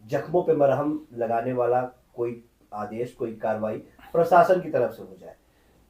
जख्मों पे मरहम लगाने वाला कोई आदेश, कोई कार्रवाई प्रशासन की तरफ से हो जाए।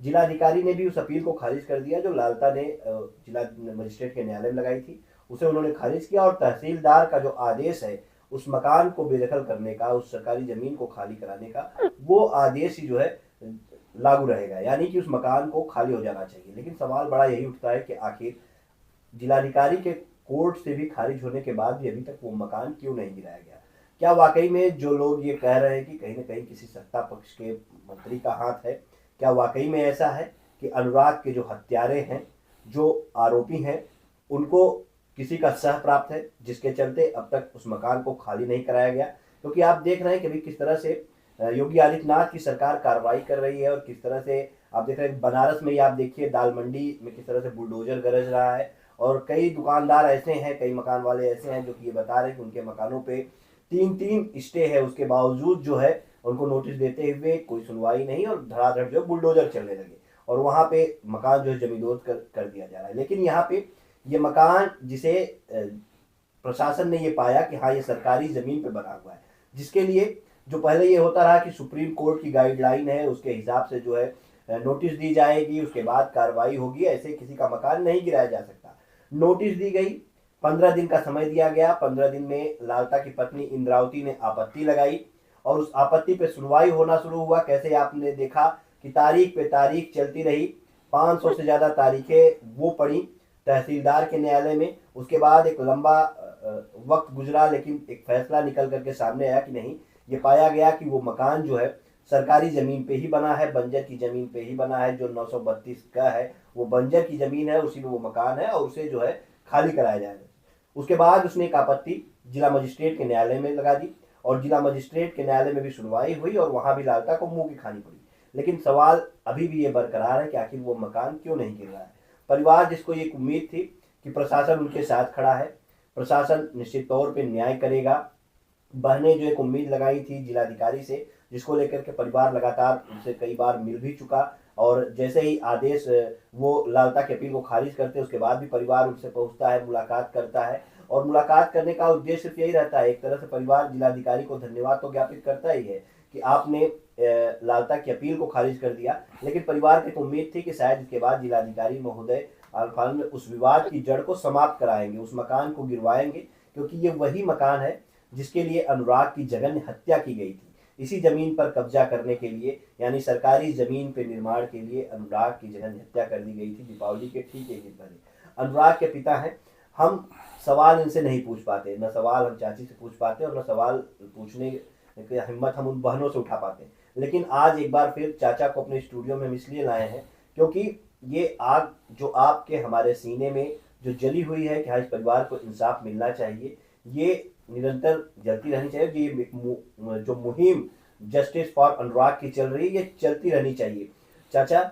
जिलाधिकारी ने भी उस अपील को खारिज कर दिया जो लालता ने जिला मजिस्ट्रेट के न्यायालय में लगाई थी, उसे उन्होंने खारिज किया। और तहसीलदार का जो आदेश है उस मकान को बेदखल करने का, उस सरकारी जमीन को खाली कराने का, वो आदेश ही जो है लागू रहेगा, यानी कि उस मकान को खाली हो जाना चाहिए। लेकिन सवाल बड़ा यही उठता है कि आखिर जिलाधिकारी के कोर्ट से भी खारिज होने के बाद भी अभी तक वो मकान क्यों नहीं गिराया गया। क्या वाकई में जो लोग ये कह रहे हैं कि कहीं ना कहीं किसी सत्ता पक्ष के मंत्री का हाथ है, क्या वाकई में ऐसा है कि अनुराग के जो हत्यारे हैं, जो आरोपी हैं, उनको किसी का सह प्राप्त है जिसके चलते अब तक उस मकान को खाली नहीं कराया गया? क्योंकि आप देख रहे हैं कि अभी किस तरह से योगी आदित्यनाथ की सरकार कार्रवाई कर रही है और किस तरह से आप देख रहे हैं बनारस में ही आप देखिए दाल मंडी में किस तरह से बुलडोजर गरज रहा है। और कई दुकानदार ऐसे हैं, कई मकान वाले ऐसे हैं जो कि ये बता रहे हैं कि उनके मकानों पे 3-3 स्टे है, उसके बावजूद जो है उनको नोटिस देते हुए कोई सुनवाई नहीं और धड़ाधड़ जो बुलडोजर चलने लगे और वहां पे मकान जो है जमींदोज कर दिया जा रहा है। लेकिन यहाँ पे ये मकान जिसे प्रशासन ने ये पाया कि हाँ ये सरकारी जमीन पे बना हुआ है, जिसके लिए जो पहले ये होता रहा कि सुप्रीम कोर्ट की गाइडलाइन है उसके हिसाब से जो है नोटिस दी जाएगी, उसके बाद कार्रवाई होगी, ऐसे किसी का मकान नहीं गिराया जा सकता। नोटिस दी गई, 15 दिन का समय दिया गया। 15 दिन में लालता की पत्नी इंद्रावती ने आपत्ति लगाई और उस आपत्ति पे सुनवाई होना शुरू हुआ। कैसे आपने देखा कि तारीख पे तारीख चलती रही, 500 से ज्यादा तारीखें वो पड़ी तहसीलदार के न्यायालय में। उसके बाद एक लंबा वक्त गुजरा, लेकिन एक फैसला निकल करके सामने आया कि नहीं, ये पाया गया कि वो मकान जो है सरकारी जमीन पे ही बना है, बंजर की जमीन पे ही बना है। जो 932 का है वो बंजर की जमीन है, उसी में वो मकान है और उसे जो है खाली कराया जाएगा। उसके बाद उसने एक आपत्ति जिला मजिस्ट्रेट के न्यायालय में लगा दी और जिला मजिस्ट्रेट के न्यायालय में भी सुनवाई हुई और वहां भी लालता को मुंह की खानी पड़ी। लेकिन सवाल अभी भी ये बरकरार है कि आखिर वो मकान क्यों नहीं गिर रहा है। परिवार जिसको ये उम्मीद थी कि प्रशासन उनके साथ खड़ा है, प्रशासन निश्चित तौर पर न्याय करेगा। बहनें जो एक उम्मीद लगाई थी जिलाधिकारी से, जिसको लेकर के परिवार लगातार उनसे कई बार मिल भी चुका और जैसे ही आदेश वो लालता के अपील को खारिज करते उसके बाद भी परिवार उनसे पहुंचता है, मुलाकात करता है। और मुलाकात करने का उद्देश्य सिर्फ यही रहता है, एक तरह से परिवार जिलाधिकारी को धन्यवाद तो ज्ञापित करता ही है कि आपने लालता की अपील को खारिज कर दिया। लेकिन परिवार की उम्मीद थी कि शायद इसके बाद जिलाधिकारी महोदय आलफान में उस विवाद की जड़ को समाप्त कराएंगे, उस मकान को गिरवाएंगे, क्योंकि ये वही मकान है जिसके लिए अनुराग की जघन्य हत्या की गई थी। इसी जमीन पर कब्जा करने के लिए, यानी सरकारी जमीन पे निर्माण के लिए अनुराग की जघन्य हत्या कर दी गई थी दीपावली के ठीक एक दिन पहले। अनुराग के पिता हैं, हम सवाल इनसे नहीं पूछ पाते, न सवाल हम चाची से पूछ पाते और न सवाल पूछने की हिम्मत हम उन बहनों से उठा पाते। लेकिन आज एक बार फिर चाचा को अपने स्टूडियो में हम इसलिए लाए हैं क्योंकि ये आग जो आपके हमारे सीने में जो जली हुई है कि हाँ इस परिवार को इंसाफ मिलना चाहिए, ये निरंतर जलती रहनी चाहिए। ये जो मुहिम जस्टिस फॉर अनुराग की चल रही है ये चलती रहनी चाहिए। चाचा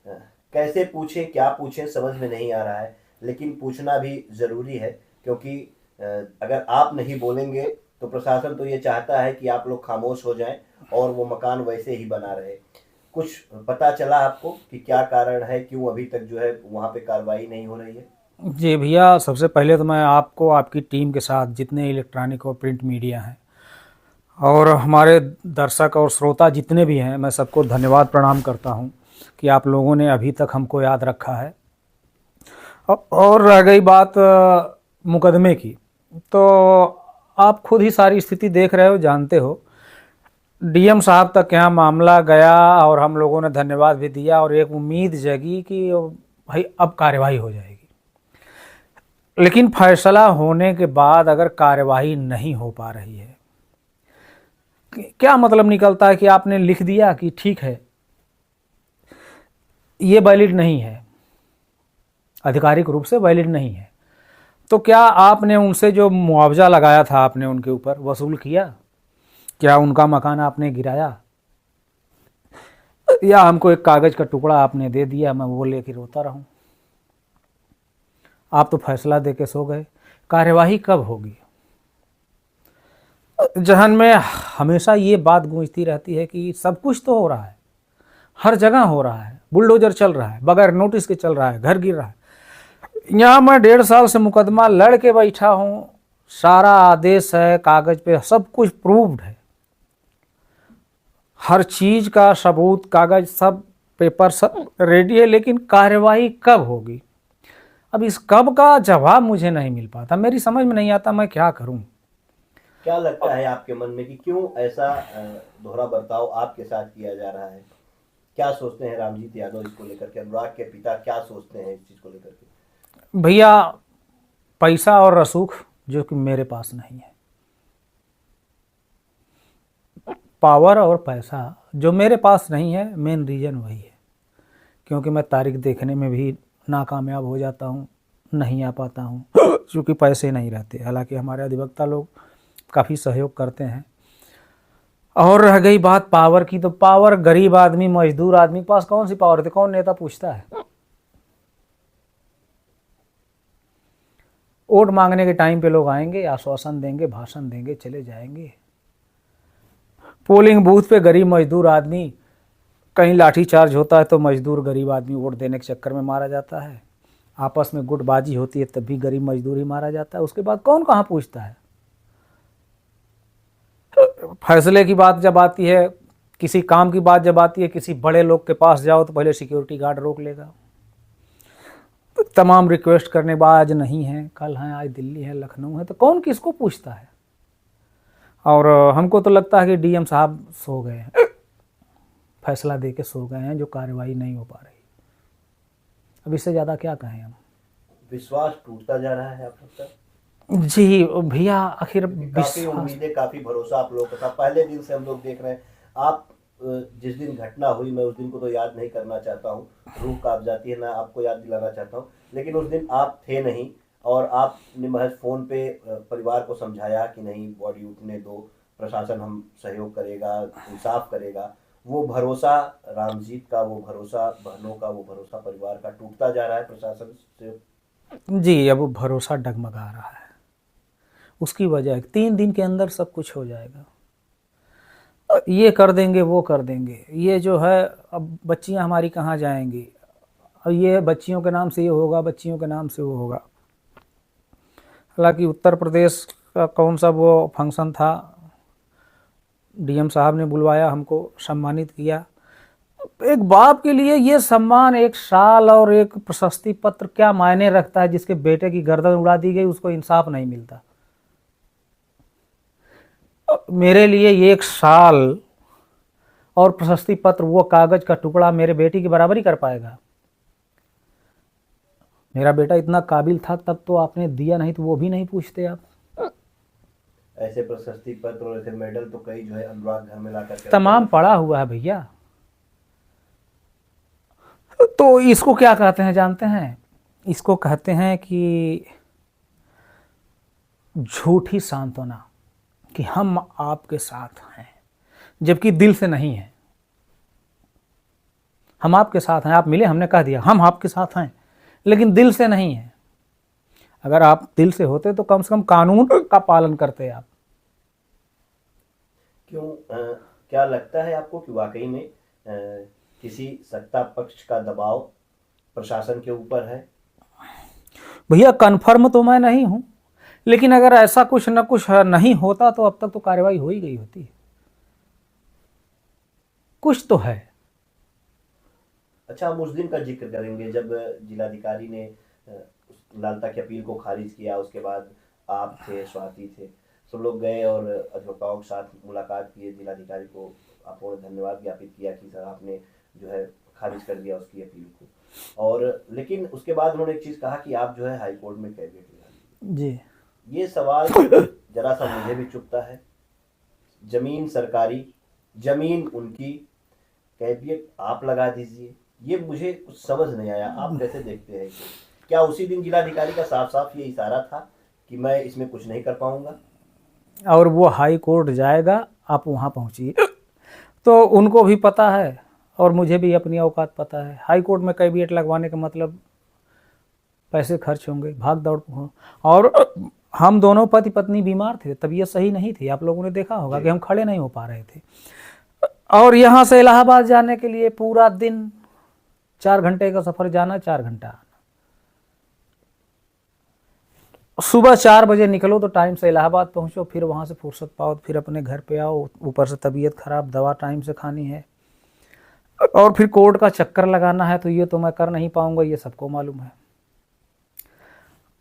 कैसे पूछे, क्या पूछे समझ में नहीं आ रहा है, लेकिन पूछना भी जरूरी है क्योंकि अगर आप नहीं बोलेंगे तो प्रशासन तो ये चाहता है कि आप लोग खामोश हो जाएं और वो मकान वैसे ही बना रहे। कुछ पता चला आपको कि क्या कारण है, क्यों अभी तक जो है वहाँ पे कार्रवाई नहीं हो रही है? जी भैया, सबसे पहले तो मैं आपको, आपकी टीम के साथ जितने इलेक्ट्रॉनिक और प्रिंट मीडिया हैं और हमारे दर्शक और श्रोता जितने भी हैं, मैं सबको धन्यवाद प्रणाम करता हूं कि आप लोगों ने अभी तक हमको याद रखा है। और रह गई बात मुकदमे की, तो आप खुद ही सारी स्थिति देख रहे हो, जानते हो। डीएम साहब तक यहाँ मामला गया और हम लोगों ने धन्यवाद भी दिया और एक उम्मीद जगी कि भाई अब कार्रवाई हो जाएगी। लेकिन फैसला होने के बाद अगर कार्यवाही नहीं हो पा रही है, क्या मतलब निकलता है कि आपने लिख दिया कि ठीक है, ये वैलिड नहीं है, आधिकारिक रूप से वैलिड नहीं है, तो क्या आपने उनसे जो मुआवजा लगाया था आपने उनके ऊपर वसूल किया? क्या उनका मकान आपने गिराया? या हमको एक कागज का टुकड़ा आपने दे दिया, मैं वो लेके रोता रहूं? आप तो फैसला दे के सो गए। कार्यवाही कब होगी? जहन में हमेशा ये बात गूंजती रहती है कि सब कुछ तो हो रहा है, हर जगह हो रहा है, बुलडोजर चल रहा है, बगैर नोटिस के चल रहा है, घर गिर रहा है। यहाँ मैं 1.5 साल से मुकदमा लड़ के बैठा हूँ, सारा आदेश है, कागज पे सब कुछ प्रूव्ड है, हर चीज का सबूत, कागज, सब पेपर सब रेडी है, लेकिन कार्यवाही कब होगी? अब इस कब का जवाब मुझे नहीं मिल पाता, मेरी समझ में नहीं आता मैं क्या करूं। क्या लगता है आपके मन में कि क्यों ऐसा दोहरा बर्ताव आपके साथ किया जा रहा है? क्या सोचते हैं रामजीत यादव इसको लेकर के? अनुराग के पिता क्या सोचते हैं इस चीज को लेकर के? भैया, पैसा और रसूख जो कि मेरे पास नहीं है, पावर और पैसा जो मेरे पास नहीं है, मेन रीज़न वही है, क्योंकि मैं तारीख देखने में भी नाकामयाब हो जाता हूँ, नहीं आ पाता हूँ क्योंकि पैसे नहीं रहते। हालांकि हमारे अधिवक्ता लोग काफ़ी सहयोग करते हैं। और रह गई बात पावर की, तो पावर गरीब आदमी, मजदूर आदमी के पास कौन सी पावर थी? कौन नेता पूछता है? वोट मांगने के टाइम पे लोग आएंगे, आश्वासन देंगे, भाषण देंगे, चले जाएंगे। पोलिंग बूथ पे गरीब मजदूर आदमी, कहीं लाठीचार्ज होता है तो मजदूर गरीब आदमी वोट देने के चक्कर में मारा जाता है, आपस में गुटबाजी होती है तब भी गरीब मजदूर ही मारा जाता है। उसके बाद कौन कहाँ पूछता है? फैसले की बात जब आती है, किसी काम की बात जब आती है, किसी बड़े लोग के पास जाओ तो पहले सिक्योरिटी गार्ड रोक लेगा। तमाम रिक्वेस्ट करने के बाद आज नहीं है, कल है, आज दिल्ली है, लखनऊ है, तो कौन किसको पूछता है? और हमको तो लगता है कि डीएम साहब सो गए हैं, फैसला दे के सो गए हैं, जो कार्रवाई नहीं हो पा रही। अब इससे ज़्यादा क्या कहें हम? विश्वास टूटता जा रहा है आप लोग का? जी भैया, आखिर काफी उम्मीदें, काफी भरोसा आप लोगों का था। पहले दिन से हम लोग देख रहे हैं। आप जिस दिन घटना हुई, मैं उस दिन को तो याद नहीं करना चाहता हूँ, रूह कांप जाती है, मैं आपको याद दिलाना चाहता हूँ, लेकिन उस दिन आप थे नहीं और आपने महज फोन पे परिवार को समझाया कि नहीं, बॉडी उठने दो, प्रशासन हम सहयोग करेगा, इंसाफ करेगा। वो भरोसा रामजीत का, वो भरोसा बहनों का, वो भरोसा परिवार का टूटता जा रहा है प्रशासन से। जी, अब वो भरोसा डगमगा रहा है। उसकी वजह 3 दिन के अंदर सब कुछ हो जाएगा, ये कर देंगे, वो कर देंगे, ये जो है, अब बच्चियां हमारी कहाँ जाएंगी, और ये बच्चियों के नाम से ये होगा, बच्चियों के नाम से वो होगा। हालांकि उत्तर प्रदेश का कौन सा वो फंक्शन था, डीएम साहब ने बुलवाया, हमको सम्मानित किया। एक बाप के लिए ये सम्मान, एक शाल और एक प्रशस्ति पत्र क्या मायने रखता है? जिसके बेटे की गर्दन उड़ा दी गई, उसको इंसाफ नहीं मिलता। मेरे लिए ये एक शाल और प्रशस्ति पत्र, वो कागज का टुकड़ा मेरे बेटी की बराबरी कर पाएगा? मेरा बेटा इतना काबिल था तब तो आपने दिया, नहीं तो वो भी नहीं पूछते आप। ऐसे प्रशस्ति पत्र और ऐसे मेडल तो कई जो है अनुराग घर में ला करके तमाम पड़ा हुआ है भैया। तो इसको क्या कहते हैं जानते हैं? इसको कहते हैं कि झूठी सांत्वना, कि हम आपके साथ हैं, जबकि दिल से नहीं है। हम आपके साथ हैं, आप मिले, हमने कह दिया हम आपके साथ हैं, लेकिन दिल से नहीं है। अगर आप दिल से होते तो कम से कम कानून का पालन करते आप। क्यों क्या लगता है आपको कि वाकई में किसी सत्ता पक्ष का दबाव प्रशासन के ऊपर है? भैया कन्फर्म तो मैं नहीं हूं, लेकिन अगर ऐसा कुछ न कुछ नहीं होता तो अब तक तो कार्रवाई हो ही गई होती। कुछ तो है। अच्छा, हम उस दिन का जिक्र करेंगे जब जिलाधिकारी ने लालता की अपील को खारिज किया। उसके बाद आप थे, स्वाति थे, सब लोग गए और अधिवक्ताओं के साथ मुलाकात किए, जिलाधिकारी को आपको धन्यवाद ज्ञापित किया कि सर आपने जो है खारिज कर दिया उसकी अपील को। और लेकिन उसके बाद उन्होंने एक चीज कहा कि आप जो है हाई कोर्ट में कैविएट लगा लीजिए। जी, ये सवाल जरा सा मुझे भी चुभता है। जमीन सरकारी, जमीन उनकी, कैविएट आप लगा दीजिए, ये मुझे कुछ समझ नहीं आया। आप कैसे देखते हैं इसे? क्या उसी दिन जिलाधिकारी का साफ साफ ये इशारा था कि मैं इसमें कुछ नहीं कर पाऊंगा? और वो हाई कोर्ट जाएगा, आप वहाँ पहुँचिए। तो उनको भी पता है और मुझे भी अपनी औकात पता है। हाई कोर्ट में कैविएट लगवाने का मतलब पैसे खर्च होंगे, भाग दौड़ हो। और हम दोनों पति पत्नी बीमार थे, तबीयत सही नहीं थी, आप लोगों ने देखा होगा कि हम खड़े नहीं हो पा रहे थे। और यहाँ से इलाहाबाद जाने के लिए पूरा दिन, 4 घंटे का सफ़र जाना, 4 घंटा आना। सुबह 4 बजे निकलो तो टाइम से इलाहाबाद पहुंचो, फिर वहाँ से फुर्सत पाओ, फिर अपने घर पे आओ, ऊपर से तबीयत खराब, दवा टाइम से खानी है, और फिर कोर्ट का चक्कर लगाना है, तो ये तो मैं कर नहीं पाऊंगा, ये सबको मालूम है।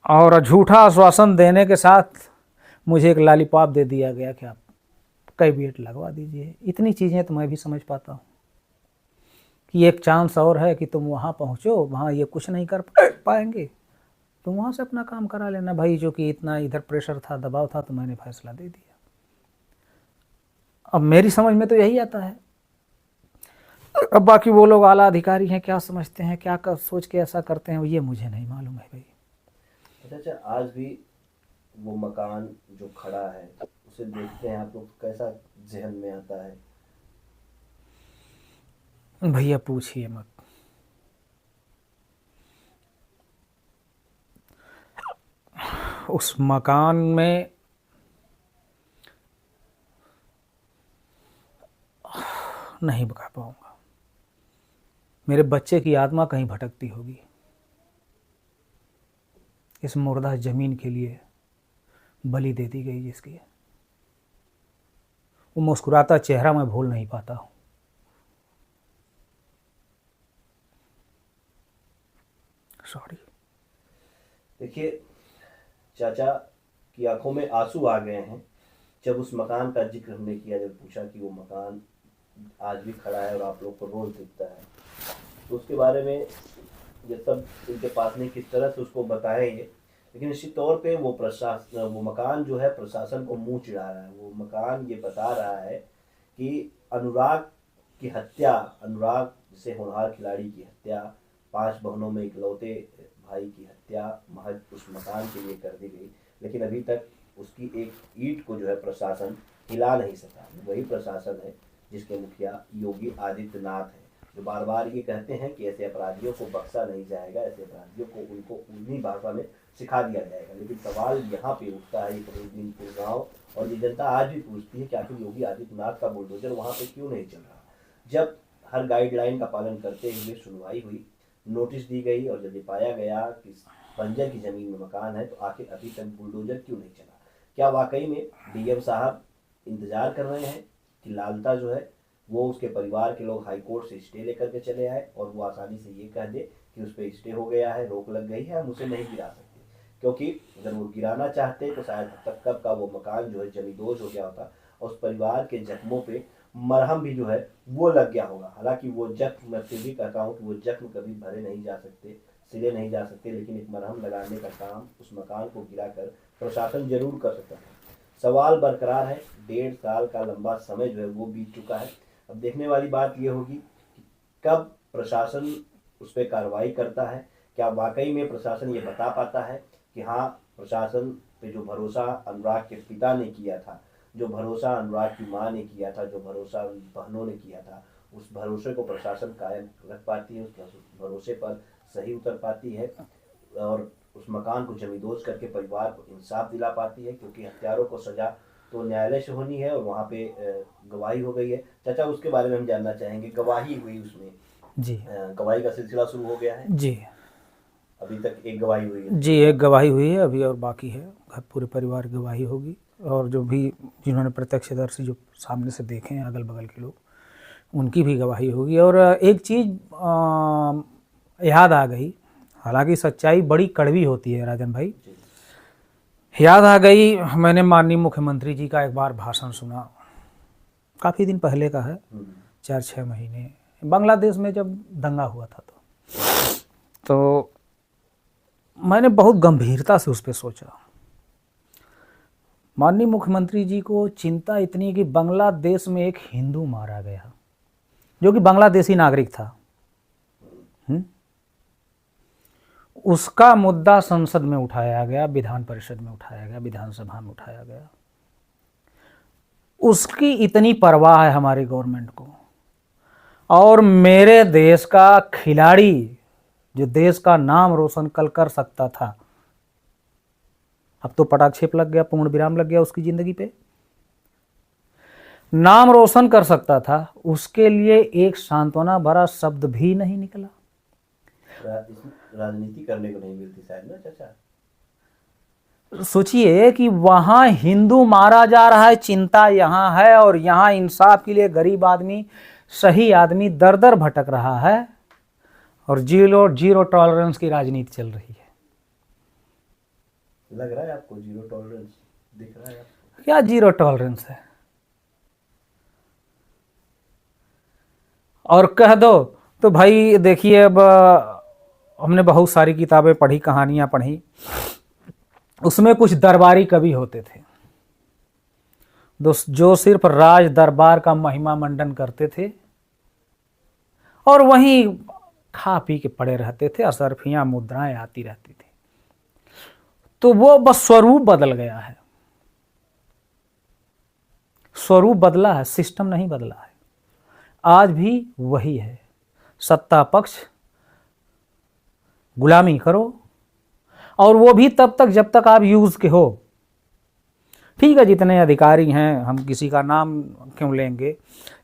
और झूठा आश्वासन देने के साथ मुझे एक लॉलीपॉप दे दिया गया कि आप कैविएट लगवा दीजिए। इतनी चीज़ें तो मैं भी समझ पाता हूँ कि एक चांस और है कि तुम वहाँ पहुँचो, वहाँ ये कुछ नहीं कर पाएंगे, तुम वहाँ से अपना काम करा लेना भाई। जो कि इतना इधर प्रेशर था, दबाव था, तो मैंने फैसला दे दिया। अब मेरी समझ में तो यही आता है। अब बाकी वो लोग आला अधिकारी हैं, क्या समझते हैं, क्या कर सोच के ऐसा करते हैं, ये मुझे नहीं मालूम है भाई। अच्छा, आज भी वो मकान जो खड़ा है उसे देखते हैं आप लोग, कैसा जहन में आता है? भैया पूछिए मत। उस मकान में नहीं बता पाऊंगा। मेरे बच्चे की आत्मा कहीं भटकती होगी इस मुर्दा जमीन के लिए बलि दे दी गई जिसकी। वो मुस्कुराता चेहरा मैं भूल नहीं पाता हूँ। सॉरी। देखिए, चाचा की आंखों में आंसू आ गए हैं जब उस मकान का जिक्र हमने किया, जब पूछा कि वो मकान आज भी खड़ा है और आप लोग को रोज दिखता है, तो उसके बारे में ये सब इनके पास नहीं किस तरह से उसको बताएंगे। लेकिन निश्चित तौर पे वो मकान जो है प्रशासन को मुंह चिढ़ा रहा है। वो मकान ये बता रहा है कि अनुराग की हत्या, अनुराग जैसे होनहार खिलाड़ी की हत्या, 5 बहनों में इकलौते भाई की हत्या महज उस मकान के लिए कर दी गई। लेकिन अभी तक उसकी एक ईंट को जो है प्रशासन हिला नहीं सका। वही प्रशासन है जिसके मुखिया योगी आदित्यनाथ है, जो बार बार ये कहते हैं कि ऐसे अपराधियों को बख्शा नहीं जाएगा, ऐसे अपराधियों को उनको उन्हीं भाषा में सिखा दिया जाएगा। लेकिन सवाल यहाँ पे उठता है, ये गाँव और ये जनता आज भी पूछती है कि आखिर योगी आदित्यनाथ का बुलडोजर वहाँ पे क्यों नहीं चल रहा। जब हर गाइडलाइन का पालन करते हुए सुनवाई हुई, नोटिस दी गई, और जब ये पाया गया कि बंजर की जमीन में मकान है, तो आखिर अभी तक बुलडोजर क्यों नहीं चला? क्या वाकई में डीएम साहब इंतजार कर रहे हैं कि लालता जो है वो उसके परिवार के लोग हाई कोर्ट से स्टे लेकर के चले आए और वो आसानी से ये कह दे कि उस पर स्टे हो गया है, रोक लग गई है, हम उसे नहीं गिरा सकते? क्योंकि अगर वो गिराना चाहते तो शायद अब तक कब का वो मकान जो है जमींदोज हो गया होता और उस परिवार के जख्मों पे मरहम भी जो है वो लग गया होगा। हालांकि वो जख्म, मैं फिर भी कहता हूँ कि वो जख्म कभी भरे नहीं जा सकते, सिले नहीं जा सकते, लेकिन एक मरहम लगाने का काम उस मकान को गिराकर प्रशासन जरूर कर सकता है। सवाल बरकरार है, 1.5 साल का लंबा समय जो है वो बीत चुका है। अब देखने वाली बात ये होगी कि कब प्रशासन उस पर कार्रवाई करता है। क्या वाकई में प्रशासन ये बता पाता है कि हाँ, प्रशासन पे जो भरोसा अनुराग के पिता ने किया था, जो भरोसा अनुराग की माँ ने किया था, जो भरोसा बहनों ने किया था, उस भरोसे को प्रशासन कायम रख पाती है, उस भरोसे पर सही उतर पाती है और उस मकान को जमींदोज करके परिवार को इंसाफ दिला पाती है। क्योंकि हत्यारों को सजा तो न्यायालय से होनी है और वहाँ पे गवाही हो गई है। चाचा, उसके बारे में हम जानना चाहेंगे। गवाही हुई उसमें जी। गवाही का सिलसिला शुरू हो गया है? जी। अभी तक एक गवाही हुई है? जी, एक गवाही हुई है अभी और बाकी है। घर पूरे परिवार की गवाही होगी और जो भी जिन्होंने प्रत्यक्षदर्शी जो सामने से देखे हैं, अगल बगल के लोग, उनकी भी गवाही होगी। और एक चीज़ याद आ गई, हालांकि सच्चाई बड़ी कड़वी होती है राजन भाई। याद आ गई, मैंने माननीय मुख्यमंत्री जी का एक बार भाषण सुना, काफ़ी दिन पहले का है, 4-6 महीने, बांग्लादेश में जब दंगा हुआ था। तो मैंने बहुत गंभीरता से उस पर सोचा। माननीय मुख्यमंत्री जी को चिंता इतनी कि बांग्लादेश में एक हिंदू मारा गया जो कि बांग्लादेशी नागरिक था। उसका मुद्दा संसद में उठाया गया, विधान परिषद में उठाया गया, विधानसभा में उठाया गया। उसकी इतनी परवाह है हमारी गवर्नमेंट को। और मेरे देश का खिलाड़ी जो देश का नाम रोशन कल कर सकता था, अब तो पटाक्षेप लग गया, पूर्ण विराम लग गया उसकी जिंदगी पे। नाम रोशन कर सकता था, उसके लिए एक सांत्वना भरा शब्द भी नहीं निकला। राजनीति करने को नहीं मिलती शायद ना चाचा? सोचिए कि वहां हिंदू मारा जा रहा है, चिंता यहाँ है, और यहाँ इंसाफ के लिए गरीब आदमी, सही आदमी दर दर भटक रहा है, और जीरो जीरो टॉलरेंस की राजनीति चल रही है। लग रहा है आपको जीरो टॉलरेंस दिख रहा है आपको? क्या जीरो टॉलरेंस है? और कह दो तो भाई देखिए, अब हमने बहुत सारी किताबें पढ़ी, कहानियां पढ़ी, उसमें कुछ दरबारी कवि होते थे जो सिर्फ राज दरबार का महिमा मंडन करते थे, और वहीं खा पी के पड़े रहते थे, असरफियां मुद्राएं आती रहती थी। तो वो बस स्वरूप बदल गया है, स्वरूप बदला है, सिस्टम नहीं बदला है। आज भी वही है, सत्ता पक्ष, गुलामी करो, और वो भी तब तक जब तक आप यूज के हो। ठीक है, जितने अधिकारी हैं, हम किसी का नाम क्यों लेंगे,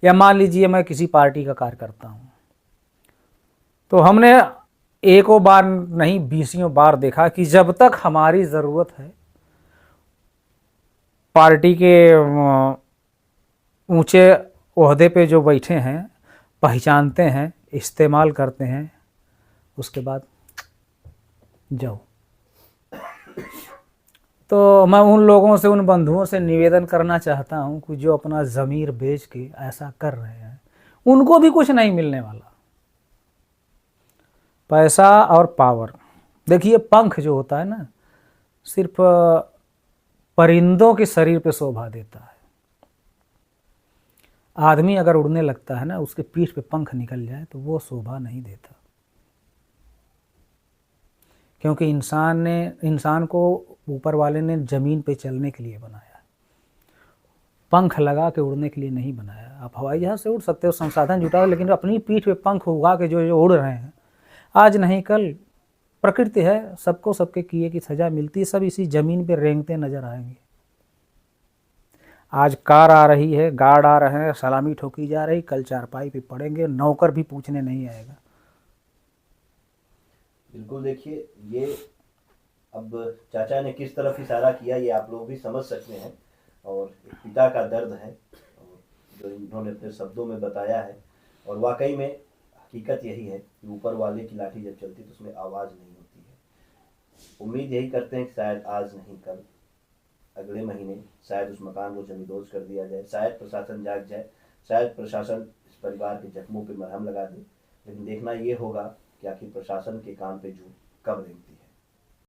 या मान लीजिए मैं किसी पार्टी का कार्यकर्ता हूं, तो हमने एकों बार नहीं 20 बार देखा कि जब तक हमारी ज़रूरत है, पार्टी के ऊंचे ओहदे पे जो बैठे हैं पहचानते हैं, इस्तेमाल करते हैं, उसके बाद जाओ। तो मैं उन लोगों से, उन बंधुओं से निवेदन करना चाहता हूं कि जो अपना ज़मीर बेच के ऐसा कर रहे हैं, उनको भी कुछ नहीं मिलने वाला। पैसा और पावर, देखिए पंख जो होता है ना, सिर्फ परिंदों के शरीर पे शोभा देता है। आदमी अगर उड़ने लगता है ना, उसके पीठ पे पंख निकल जाए तो वो शोभा नहीं देता, क्योंकि इंसान को ऊपर वाले ने जमीन पे चलने के लिए बनाया, पंख लगा के उड़ने के लिए नहीं बनाया। आप हवाई जहाज से उड़ सकते हो, संसाधन जुटाओ, लेकिन अपनी पीठ पे पंख उगा के जो उड़ रहे हैं, आज नहीं कल प्रकृति है, सबको सबके किए की सजा मिलती है, सब इसी जमीन पे रेंगते नजर आएंगे। आज कार आ रही है, गार्ड आ रहे हैं, सलामी ठोकी जा रही, कल चारपाई पे पड़ेंगे, नौकर भी पूछने नहीं आएगा। बिल्कुल, देखिए ये अब चाचा ने किस तरफ इशारा किया ये आप लोग भी समझ सकते हैं, और एक पिता का दर्द है और जो इन्होंने अपने शब्दों में बताया है। और वाकई में हकीकत यही है कि ऊपर वाले की लाठी जब चलती तो उसमें आवाज़ नहीं होती है। उम्मीद यही करते हैं कि शायद आज नहीं कल, अगले महीने शायद उस मकान को जमींदोज कर दिया जाए, शायद प्रशासन जाग जाए, शायद प्रशासन इस परिवार के जख्मों पर मरहम लगा दे। लेकिन देखना ये होगा कि आखिर प्रशासन के कान पे जू कब रेंगती है।